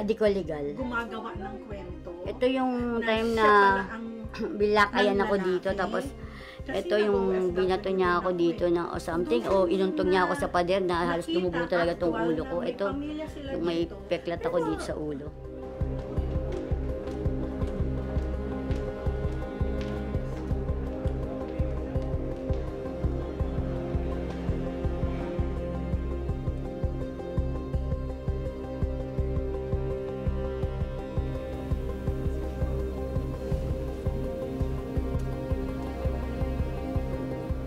medical legal. Gumagawa ng kwento. Ito yung time siya na pala ang bilakayan ako lalaki. dito, tapos Kasi ito yung nag-OFW binato niya ako ako dito na o something, o inuntog niya ako sa pader na halos Nakita dumubo talaga tong actual ulo ko. na may Ito, pamilya sila yung may dito. peklat ako dito sa ulo.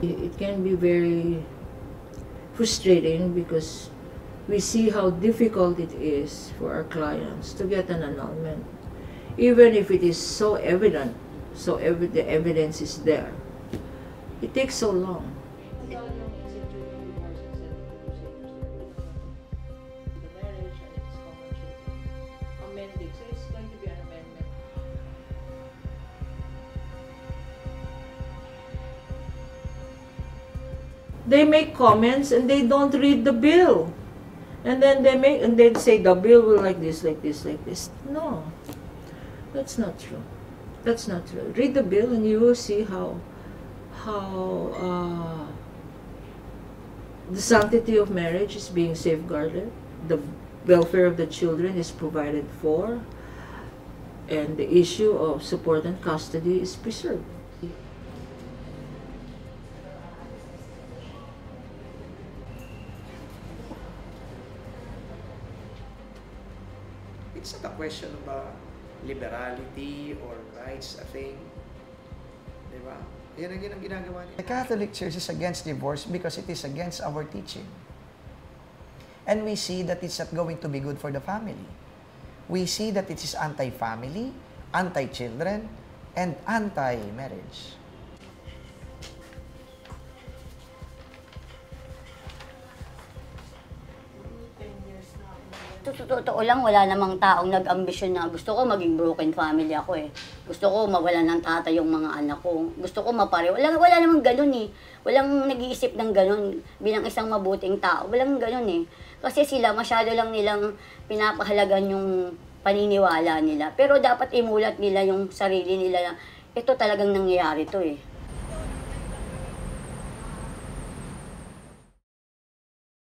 It can be very frustrating because we see how difficult it is for our clients to get an annulment. Even if it is so evident, the evidence is there. It takes so long. They make comments and they don't read the bill. And then they'd say the bill will like this, like this, like this. No. That's not true. That's not true. Read the bill and you will see how the sanctity of marriage is being safeguarded, the welfare of the children is provided for, and the issue of support and custody is preserved. It's not a question of liberality or rights, a thing. Diba? Yan ang ginagawa nila. The Catholic Church is against divorce because it is against our teaching. And we see that it's not going to be good for the family. We see that it is anti-family, anti-children, and anti-marriage. Totoo lang, wala namang taong nag-ambisyon na gusto ko maging broken family ako eh. Gusto ko mawalan ng tatay yung mga anak ko. Gusto ko mapare. Wala namang ganun eh. Walang nag-iisip ng ganun bilang isang mabuting tao. Walang ganun eh. Kasi sila masyado lang nilang pinapahalagan yung paniniwala nila. Pero dapat imulat nila yung sarili nila na ito talagang nangyayari to eh.